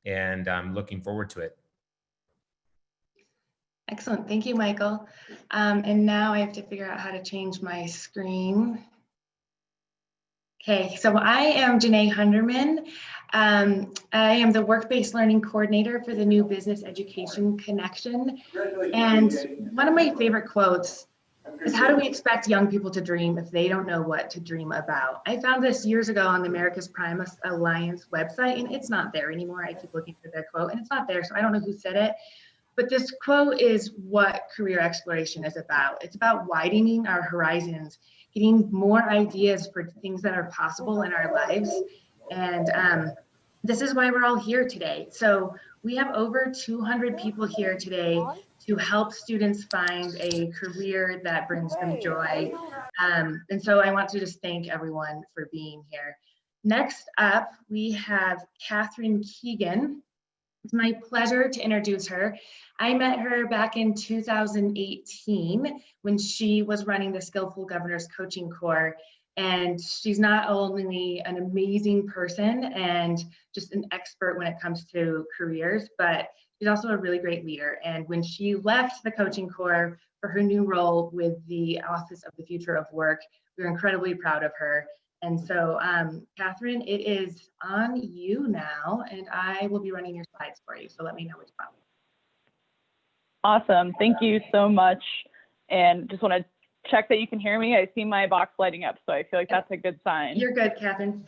and I'm looking forward to it. Excellent. Thank you, Michael. And now I have to figure out how to change my screen. Okay, so I am Janae Hunderman. I am the work-based learning coordinator for the new Business Education Connection. And one of my favorite quotes is, how do we expect young people to dream if they don't know what to dream about? I found this years ago on the America's Primus Alliance website, and it's not there anymore. I keep looking for the quote and it's not there, so I don't know who said it. But this quote is what career exploration is about. It's about widening our horizons, getting more ideas for things that are possible in our lives. And this is why we're all here today. So we have over 200 people here today to help students find a career that brings them joy. And so I want to just thank everyone for being here. Next up, we have Catherine Keegan. It's my pleasure to introduce her. I met her back in 2018 when she was running the Skillful Governors Coaching Corps. And she's not only an amazing person and just an expert when it comes to careers, but she's also a really great leader. And when she left the Coaching Corps for her new role with the Office of the Future of Work, we're incredibly proud of her. And so, Catherine, it is on you now, and I will be running your slides for you. So let me know which button. Awesome. Thank you so much. And just want to check that you can hear me. I see my box lighting up, so I feel like that's a good sign. You're good, Catherine.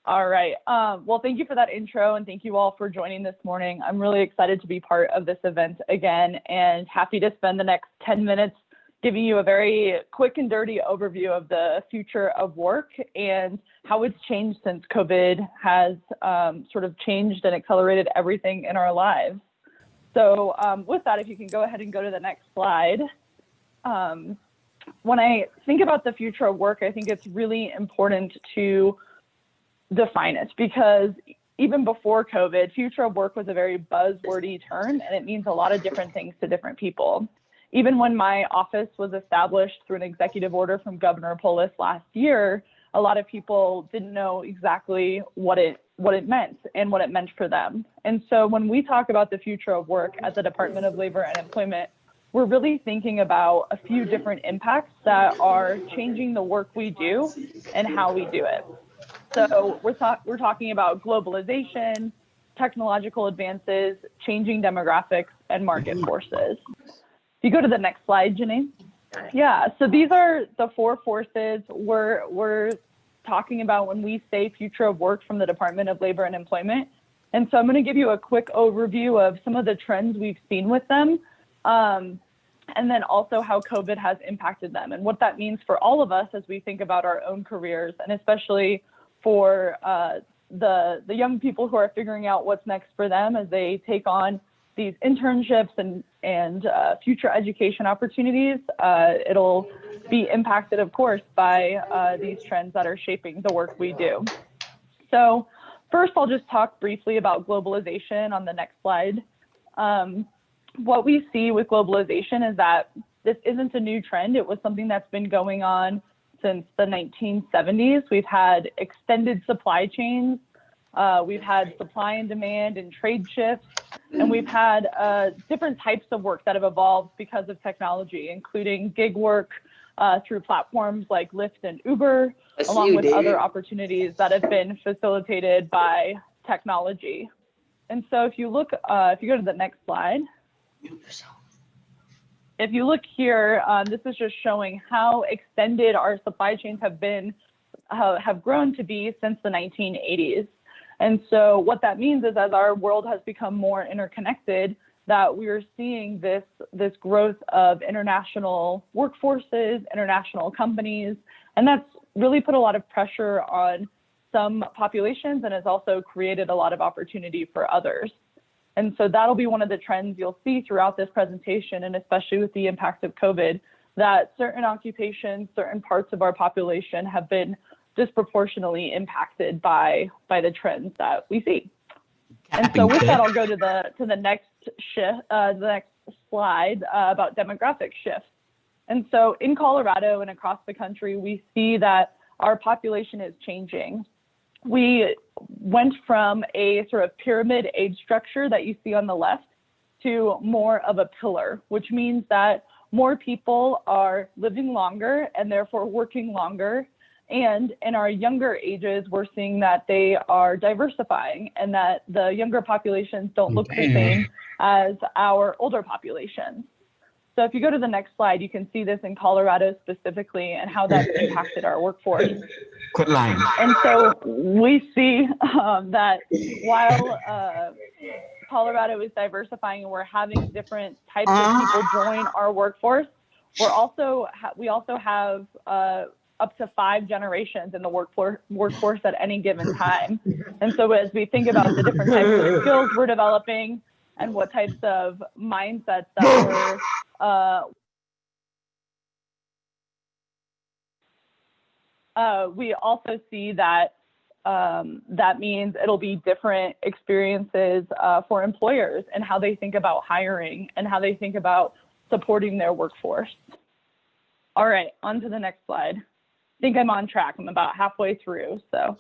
All right. Well, thank you for that intro, and thank you all for joining this morning. I'm really excited to be part of this event again, and happy to spend the next 10 minutes giving you a very quick and dirty overview of the future of work and how it's changed since COVID has sort of changed and accelerated everything in our lives. So with that, if you can go ahead and go to the next slide. When I think about the future of work, I think it's really important to define it, because even before COVID, future of work was a very buzzwordy term, and it means a lot of different things to different people. Even when my office was established through an executive order from Governor Polis last year, a lot of people didn't know exactly what it meant and what it meant for them. And so when we talk about the future of work at the Department of Labor and Employment, we're really thinking about a few different impacts that are changing the work we do and how we do it. So we're talking about globalization, technological advances, changing demographics, and market forces. If you go to the next slide, Janine. Yeah, so these are the four forces we're talking about when we say future of work from the Department of Labor and Employment. And so I'm going to give you a quick overview of some of the trends we've seen with them, and then also how COVID has impacted them and what that means for all of us as we think about our own careers, and especially for the young people who are figuring out what's next for them as they take on these internships and future education opportunities. It'll be impacted, of course, by these trends that are shaping the work we do. So first, I'll just talk briefly about globalization on the next slide. What we see with globalization is that this isn't a new trend. It was something that's been going on since the 1970s. We've had extended supply chains. We've had supply and demand and trade shifts, and we've had different types of work that have evolved because of technology, including gig work through platforms like Lyft and Uber, along with other opportunities that have been facilitated by technology. And so if you look, if you go to the next slide, if you look here, this is just showing how extended our supply chains have grown to be since the 1980s. And so what that means is, as our world has become more interconnected, that we are seeing this growth of international workforces, international companies, and that's really put a lot of pressure on some populations and has also created a lot of opportunity for others. And so that'll be one of the trends you'll see throughout this presentation, and especially with the impact of COVID, that certain occupations, certain parts of our population have been disproportionately impacted by the trends that we see. And so with that, I'll go to the next slide about demographic shifts. And so in Colorado and across the country, we see that our population is changing. we went from a sort of pyramid age structure that you see on the left to more of a pillar, which means that more people are living longer and therefore working longer. And in our younger ages, we're seeing that they are diversifying and that the younger populations don't look the same as our older populations. So if you go to the next slide, you can see this in Colorado specifically and how that's impacted our workforce. And so we see that while Colorado is diversifying and we're having different types of people join our workforce, we also have up to 5 generations in the workforce at any given time. And so as we think about the different types of skills we're developing and what types of mindsets that we also see that that means it'll be different experiences for employers and how they think about hiring and how they think about supporting their workforce. All right, on to the next slide. I think I'm on track. I'm about halfway through. So,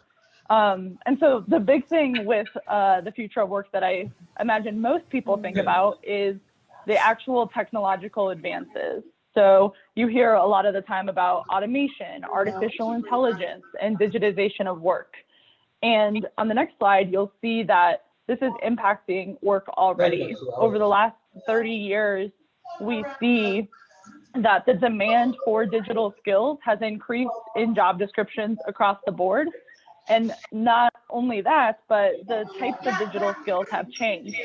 and so the big thing with the future of work that I imagine most people think about is the actual technological advances. So you hear a lot of the time about automation, artificial intelligence, and digitization of work. And on the next slide, you'll see that this is impacting work already. Over the last 30 years, we see that the demand for digital skills has increased in job descriptions across the board. And not only that, but the types of digital skills have changed.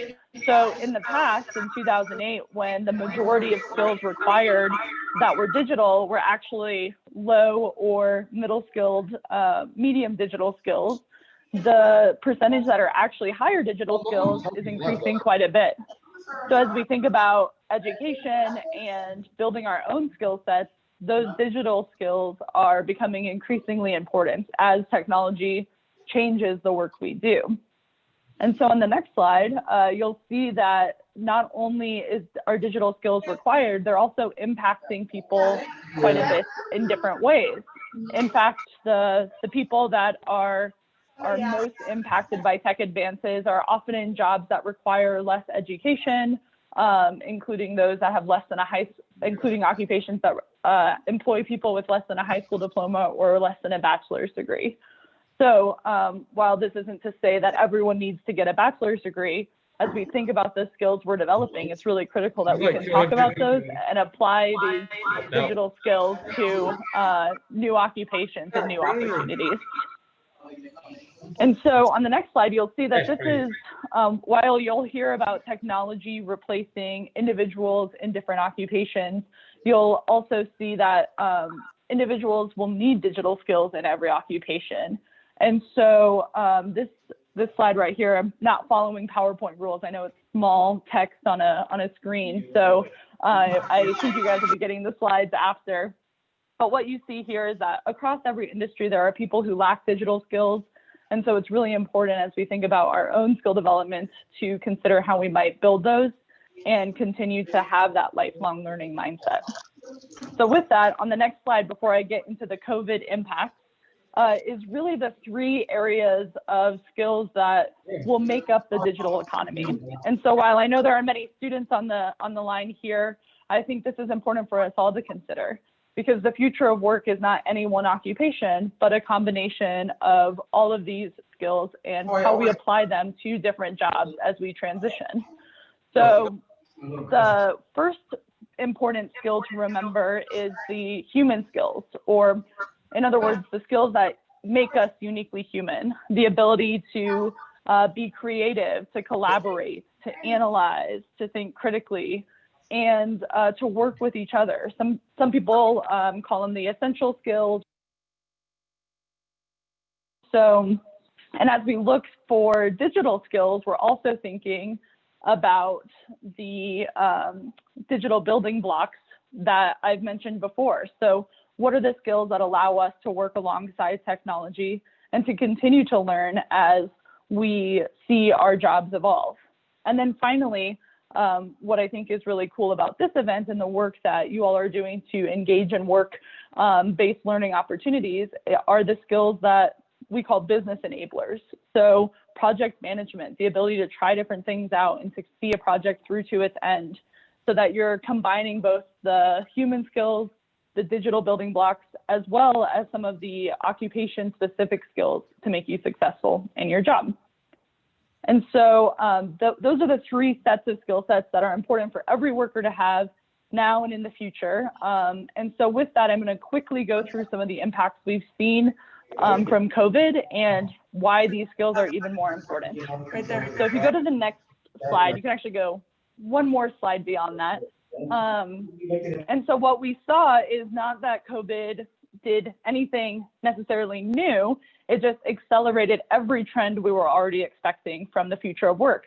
So in the past, in 2008, when the majority of skills required that were digital were actually low or middle skilled, medium digital skills, the percentage that are actually higher digital skills is increasing quite a bit. So as we think about education and building our own skill sets, those digital skills are becoming increasingly important as technology changes the work we do. And so on the next slide, you'll see that not only is our digital skills required, they're also impacting people quite a bit in different ways. In fact, the people that are most impacted by tech advances are often in jobs that require less education, including those that have less than including occupations that employ people with less than a high school diploma or less than a bachelor's degree. So while this isn't to say that everyone needs to get a bachelor's degree, as we think about the skills we're developing, it's really critical that we can talk about those and apply these digital skills to new occupations and new opportunities. And so on the next slide, you'll see that this is, while you'll hear about technology replacing individuals in different occupations, you'll also see that individuals will need digital skills in every occupation. And so this slide right here, I'm not following PowerPoint rules. I know it's small text on a screen, so I think you guys will be getting the slides after. But what you see here is that across every industry, there are people who lack digital skills. And so it's really important as we think about our own skill development to consider how we might build those and continue to have that lifelong learning mindset. So with that, on the next slide, before I get into the COVID impact, is really the 3 areas of skills that will make up the digital economy. And so while I know there are many students on the line here, I think this is important for us all to consider, because the future of work is not any one occupation, but a combination of all of these skills and how we apply them to different jobs as we transition. So the first important skill to remember is the human skills, or in other words, the skills that make us uniquely human, the ability to be creative, to collaborate, to analyze, to think critically, and to work with each other. Some people call them the essential skills. So, and as we look for digital skills, we're also thinking about the digital building blocks that I've mentioned before. So what are the skills that allow us to work alongside technology and to continue to learn as we see our jobs evolve? And then finally, what I think is really cool about this event and the work that you all are doing to engage in work-based learning opportunities are the skills that we call business enablers. So project management, the ability to try different things out and to see a project through to its end, so that you're combining both the human skills, the digital building blocks, as well as some of the occupation specific skills to make you successful in your job. And so those are the three sets of skill sets that are important for every worker to have now and in the future. And so with that, I'm going to quickly go through some of the impacts we've seen from COVID and why these skills are even more important. Right there. So if you go to the next slide, you can actually go one more slide beyond that. And so what we saw is not that COVID did anything necessarily new, it just accelerated every trend we were already expecting from the future of work.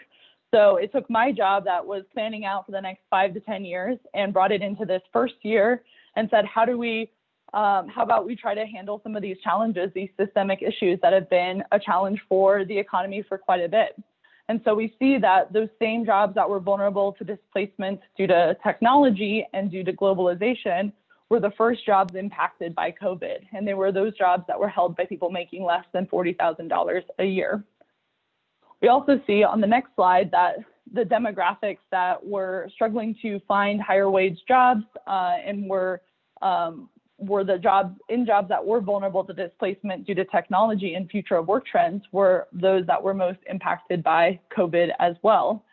So it took my job that was planning out for the next 5 to 10 years and brought it into this first year and said, how about we try to handle some of these challenges, these systemic issues that have been a challenge for the economy for quite a bit. And so we see that those same jobs that were vulnerable to displacement due to technology and due to globalization were the first jobs impacted by COVID. And they were those jobs that were held by people making less than $40,000 a year. We also see on the next slide that the demographics that were struggling to find higher wage jobs and were the jobs that were vulnerable to displacement due to technology and future of work trends were those that were most impacted by COVID as well.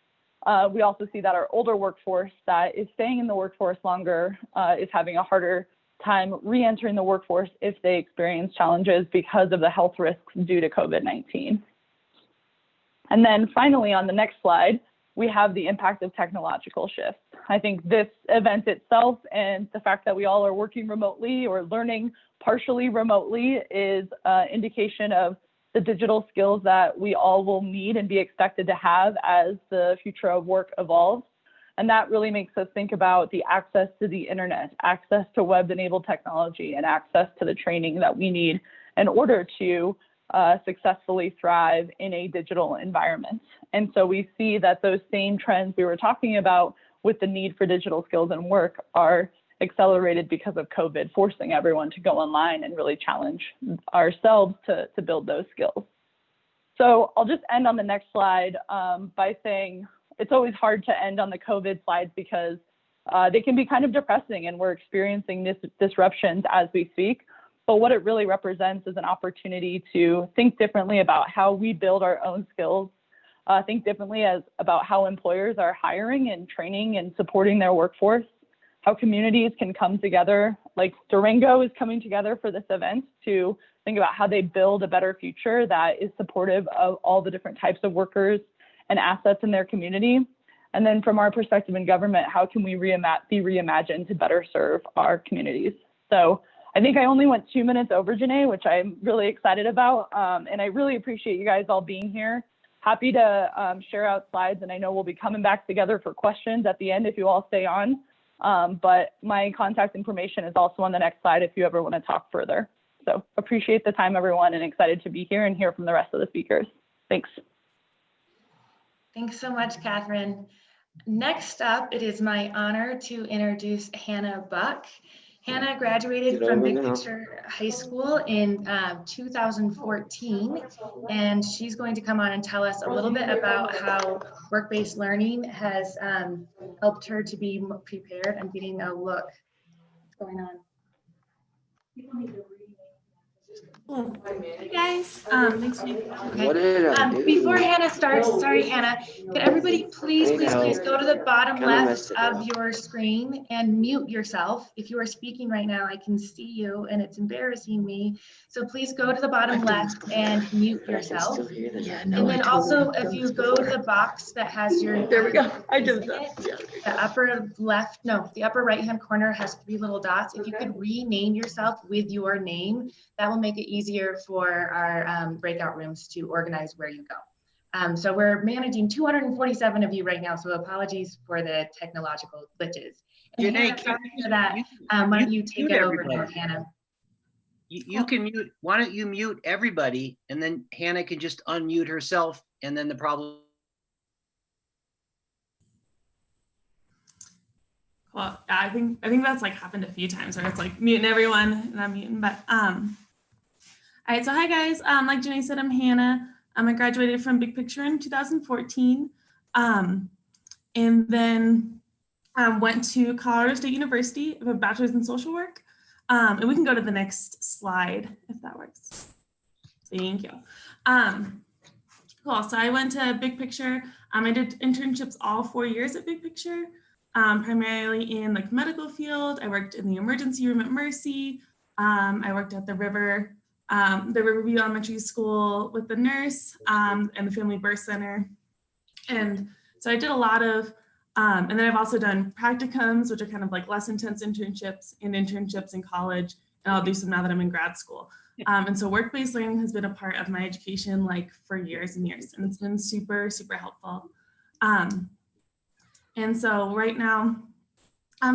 We also see that our older workforce that is staying in the workforce longer is having a harder time re-entering the workforce if they experience challenges because of the health risks due to COVID-19. And then finally, on the next slide, we have the impact of technological shifts. I think this event itself and the fact that we all are working remotely or learning partially remotely is an indication of the digital skills that we all will need and be expected to have as the future of work evolves. And that really makes us think about the access to the internet, access to web-enabled technology, and access to the training that we need in order to successfully thrive in a digital environment. And so we see that those same trends we were talking about with the need for digital skills and work are accelerated because of COVID, forcing everyone to go online and really challenge ourselves to build those skills. So I'll just end on the next slide by saying it's always hard to end on the COVID slides because they can be kind of depressing and we're experiencing disruptions as we speak. But what it really represents is an opportunity to think differently about how we build our own skills, think differently about how employers are hiring and training and supporting their workforce, how communities can come together, like Durango is coming together for this event to think about how they build a better future that is supportive of all the different types of workers and assets in their community. And then from our perspective in government, how can we be reimagined to better serve our communities? So I think I only went 2 minutes over, Janae, which I'm really excited about. And I really appreciate you guys all being here. Happy to share out slides, and I know we'll be coming back together for questions at the end if you all stay on. But my contact information is also on the next slide if you ever want to talk further. So appreciate the time, everyone, and excited to be here and hear from the rest of the speakers. Thanks. Thanks so much, Catherine. Next up, it is my honor to introduce Hannah Buck. Hannah graduated from Big Picture High School in 2014, and she's going to come on and tell us a little bit about how work-based learning has helped her to be prepared. I'm getting a look. What's going on? Hey guys, thanks for Okay. Before Hannah starts, sorry Hannah, could everybody please go to the bottom left of your screen and mute yourself. If you are speaking right now, I can see you and it's embarrassing me. So please go to the bottom left and mute yourself. And then also if you go to the box that has your, there we go. I did that. The upper left, no, the upper right hand corner has 3 little dots. If you could rename yourself with your name, that will make it easier for our breakout rooms to organize where you go. So we're managing 247 of you right now, so apologies for the technological glitches. And Janae, why don't you take it over now, Hannah? You can mute, why don't you mute everybody and then Hannah can just unmute herself and then the problem. Well, yeah, I think that's like happened a few times where it's like muting everyone and I'm muting, but All right, so hi guys. Like Jenny said, I'm Hannah. I graduated from Big Picture in 2014, and then went to Colorado State University of a bachelor's in social work. And we can go to the next slide if that works. Thank you. Cool. So I went to Big Picture. I did internships all 4 years at Big Picture, primarily in like medical field. I worked in the emergency room at Mercy. I worked at the Riverview Elementary School with the nurse and the Family Birth Center. And so I did a lot of, and then I've also done practicums, which are kind of like less intense internships and internships in college. And I'll do some now that I'm in grad school. And so work-based learning has been a part of my education like for years and years, and it's been super, super helpful. And so right now,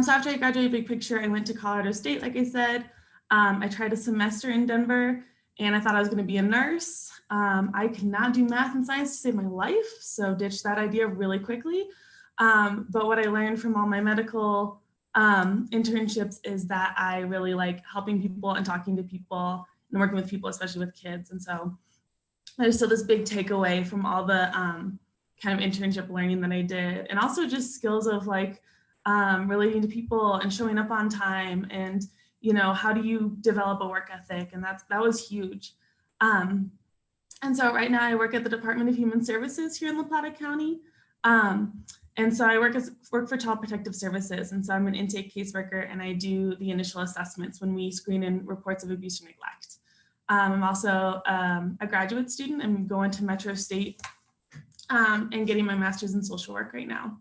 so after I graduated Big Picture, I went to Colorado State, like I said. I tried a semester in Denver and I thought I was going to be a nurse. I could not do math and science to save my life, so ditched that idea really quickly. But what I learned from all my medical internships is that I really like helping people and talking to people and working with people, especially with kids. And so there's still this big takeaway from all the kind of internship learning that I did, and also just skills of like relating to people and showing up on time, and you know, how do you develop a work ethic? And that was huge. And so right now I work at the Department of Human Services here in La Plata County. And so I work for Child Protective Services. And so I'm an intake caseworker, and I do the initial assessments when we screen in reports of abuse or neglect. I'm also a graduate student. I'm going to Metro State and getting my master's in social work right now.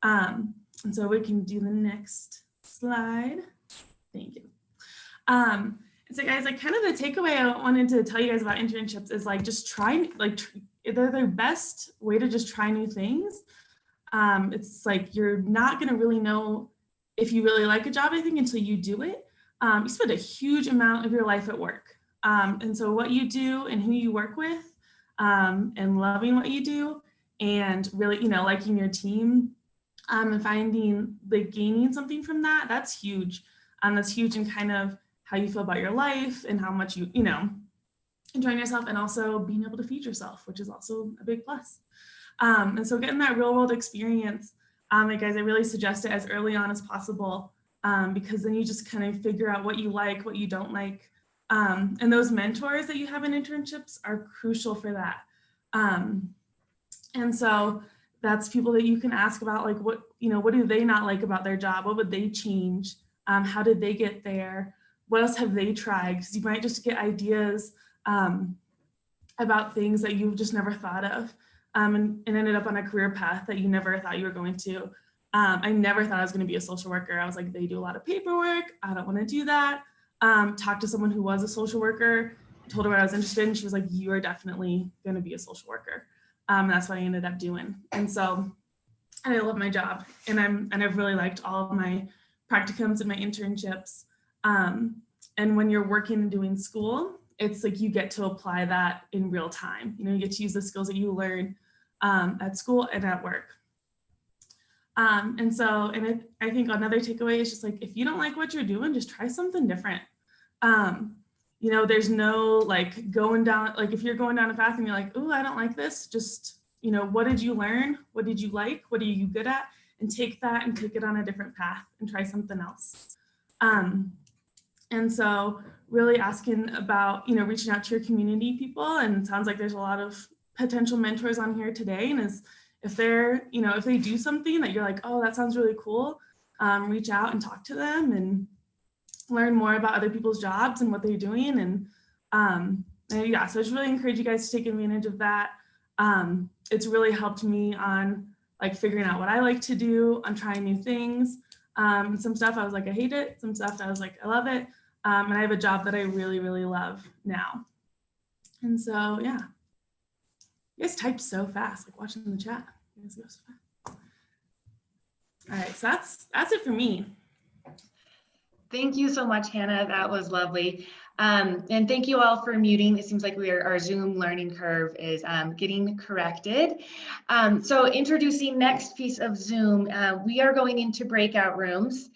And so we can do the next slide. Thank you. So guys, like kind of the takeaway I wanted to tell you guys about internships is like just try, like they're the best way to just try new things. It's like you're not going to really know if you really like a job, I think, until you do it. You spend a huge amount of your life at work. And so what you do and who you work with and loving what you do and really, you know, liking your team and finding like gaining something from that, that's huge. That's huge in kind of how you feel about your life and how much you know, enjoying yourself, and also being able to feed yourself, which is also a big plus. And so getting that real world experience, like guys, I really suggest it as early on as possible, because then you just kind of figure out what you like, what you don't like. And those mentors that you have in internships are crucial for that. And so that's people that you can ask about, like, what, you know, what do they not like about their job? What would they change? How did they get there? What else have they tried? Because you might just get ideas about things that you've just never thought of, and ended up on a career path that you never thought you were going to. I never thought I was going to be a social worker. I was like, they do a lot of paperwork. I don't want to do that. Talked to someone who was a social worker, told her what I was interested in. She was like, you are definitely going to be a social worker. That's what I ended up doing. And so, and I love my job, and I've really liked all of my practicums and my internships. And when you're working and doing school, it's like you get to apply that in real time. You know, you get to use the skills that you learn at school and at work. And so, and I think another takeaway is just like, if you don't like what you're doing, just try something different. You know, there's no like going down, like if you're going down a path and you're like, oh, I don't like this, just, you know, what did you learn? What did you like? What are you good at? And take that and take it on a different path and try something else. And so really asking about, you know, reaching out to your community people, and it sounds like there's a lot of potential mentors on here today. And if they're, you know, if they do something that you're like, oh, that sounds really cool, reach out and talk to them and learn more about other people's jobs and what they're doing. And yeah, so I just really encourage you guys to take advantage of that. It's really helped me on like figuring out what I like to do, on trying new things. Some stuff I was like, I hate it. Some stuff I was like, I love it. And I have a job that I really, really love now. And so, yeah. You guys typed so fast, like watching the chat. You guys go so fast. All right, so that's it for me. Thank you so much, Hannah. That was lovely. And thank you all for muting. It seems like our Zoom learning curve is getting corrected. So introducing next piece of Zoom, we are going into breakout rooms.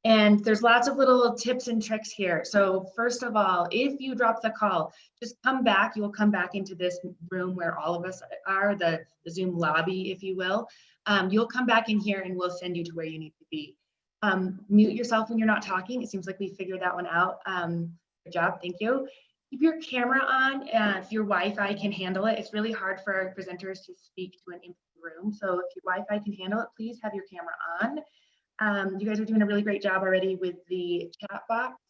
And there's lots of little tips and tricks here. So first of all, if you drop the call, just come back. You will come back into this room where all of us are, the Zoom lobby, if you will. You'll come back in here and we'll send you to where you need to be. Mute yourself when you're not talking. It seems like we figured that one out. Good job, thank you. Keep your camera on if your Wi-Fi can handle it. It's really hard for our presenters to speak to an empty room. So if your Wi-Fi can handle it, please have your camera on. You guys are doing a really great job already with the chat box.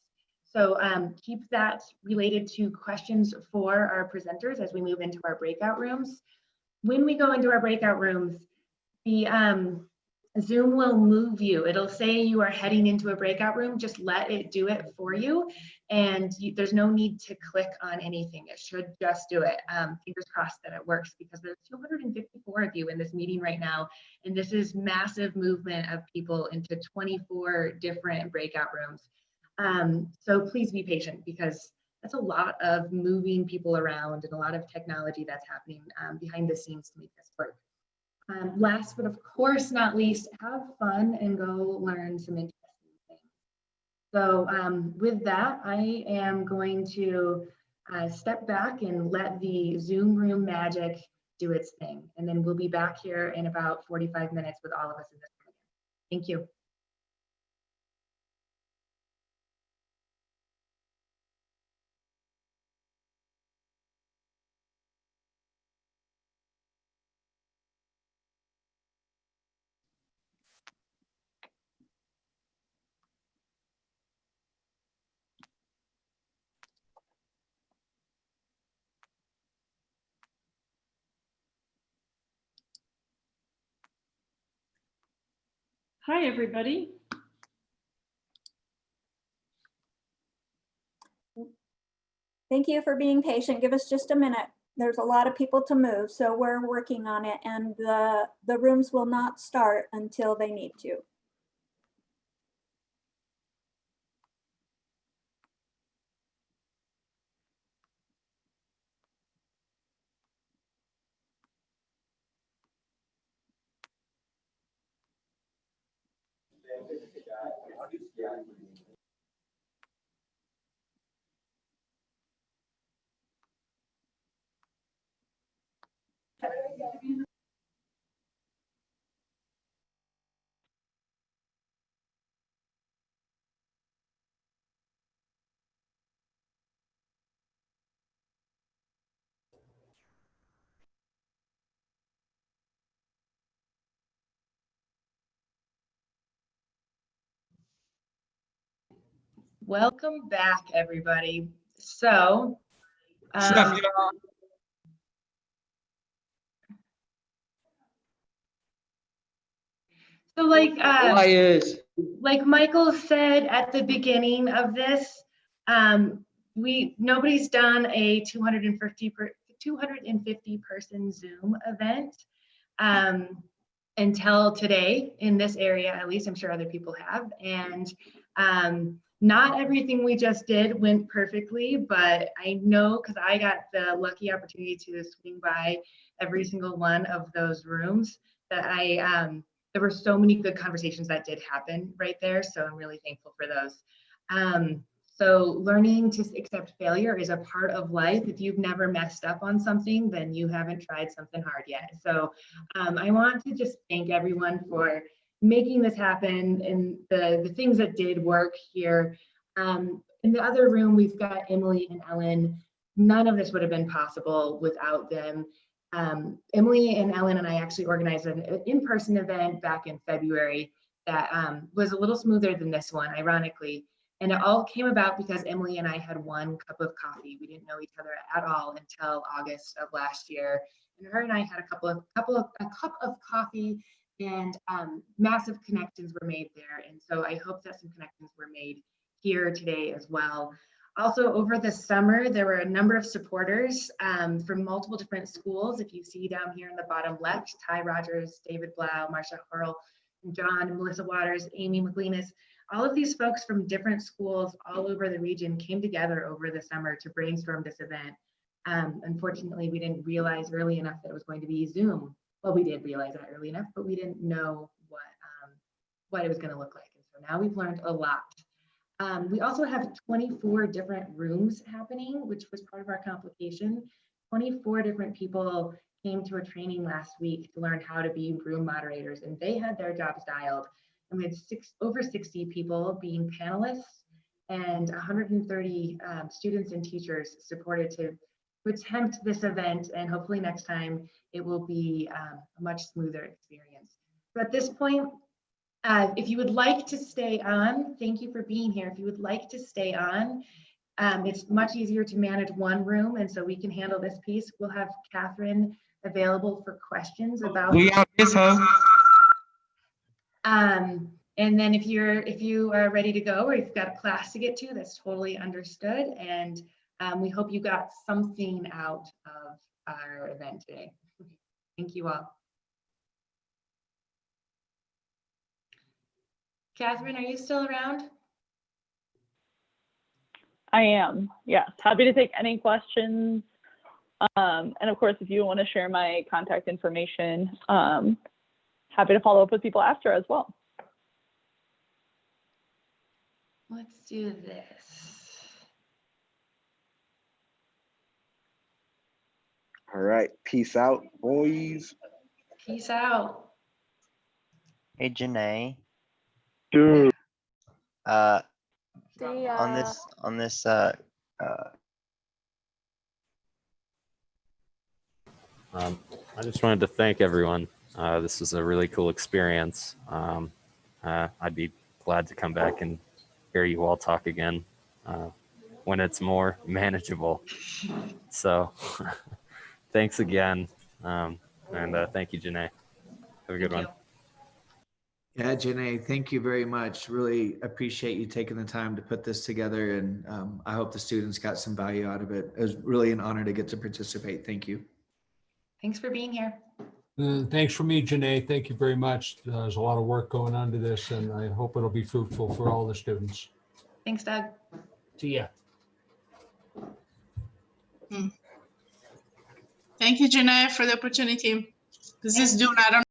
So keep that related to questions for our presenters as we move into our breakout rooms. When we go into our breakout rooms, the Zoom will move you. It'll say you are heading into a breakout room. Just let it do it for you. And there's no need to click on anything. It should just do it. Fingers crossed that it works, because there's 254 of you in this meeting right now. And this is massive movement of people into 24 different breakout rooms. So please be patient, because that's a lot of moving people around and a lot of technology that's happening behind the scenes to make this work. Last but of course not least, have fun and go learn some interesting things. So with that, I am going to step back and let the Zoom room magic do its thing. And then we'll be back here in about 45 minutes with all of us in this room. Thank you. Hi, everybody. Thank you for being patient. Give us just a minute. There's a lot of people to move, so we're working on it, and the rooms will not start until they need to. Welcome back, everybody. So, like Michael said at the beginning of this, nobody's done a 250 person Zoom event until today in this area, at least. I'm sure other people have. And not everything we just did went perfectly, but I know, because I got the lucky opportunity to swing by every single one of those rooms, that there were so many good conversations that did happen right there. So I'm really thankful for those. So learning to accept failure is a part of life. If you've never messed up on something, then you haven't tried something hard yet. So I want to just thank everyone for making this happen and the things that did work here. In the other room, we've got Emily and Ellen. None of this would have been possible without them. Emily and Ellen and I actually organized an in-person event back in February that was a little smoother than this one, ironically. And it all came about because Emily and I had one cup of coffee. We didn't know each other at all until August of last year. And her and I had a cup of coffee, and massive connections were made there. And so I hope that some connections were made here today as well. Also, over the summer, there were a number of supporters from multiple different schools. If you see down here in the bottom left, Ty Rogers, David Blau, Marsha Hurl, John and Melissa Waters, Amy McLeanis, all of these folks from different schools all over the region came together over the summer to brainstorm this event. Unfortunately, we didn't realize early enough that it was going to be Zoom. Well, we did realize that early enough, but we didn't know what it was going to look like. And So now we've learned a lot. We also have 24 different rooms happening, which was part of our complication. 24 different people came to a training last week to learn how to be room moderators, and they had their jobs dialed. And we had over 60 people being panelists, and 130 students and teachers supported to attempt this event, and hopefully next time it will be a much smoother experience. So at this point, if you would like to stay on, thank you for being here. If you would like to stay on, it's much easier to manage one room, and so we can handle this piece. We'll have Catherine available for questions about. We out this hoe. And then if you are ready to go, or you've got a class to get to, that's totally understood. And we hope you got something out of our event today. Thank you all. Catherine, are you still around? I am, yes. Happy to take any questions. And of course, if you want to share my contact information, happy to follow up with people after as well. Let's do this. All right. Peace out, boys. Peace out. Hey, Janae. Dude. On this I just wanted to thank everyone. This was a really cool experience. I'd be glad to come back and hear you all talk again when it's more manageable. So thanks again. And thank you, Janae. Have a good one. Yeah, Janae, thank you very much. Really appreciate you taking the time to put this together, and I hope the students got some value out of it. It was really an honor to get to participate. Thank you. Thanks for being here. Thanks for me, Janae. Thank you very much. There's a lot of work going on to this, and I hope it'll be fruitful for all the students. Thanks, Doug. See ya. Thank you, Janae, for the opportunity. This is June. I don't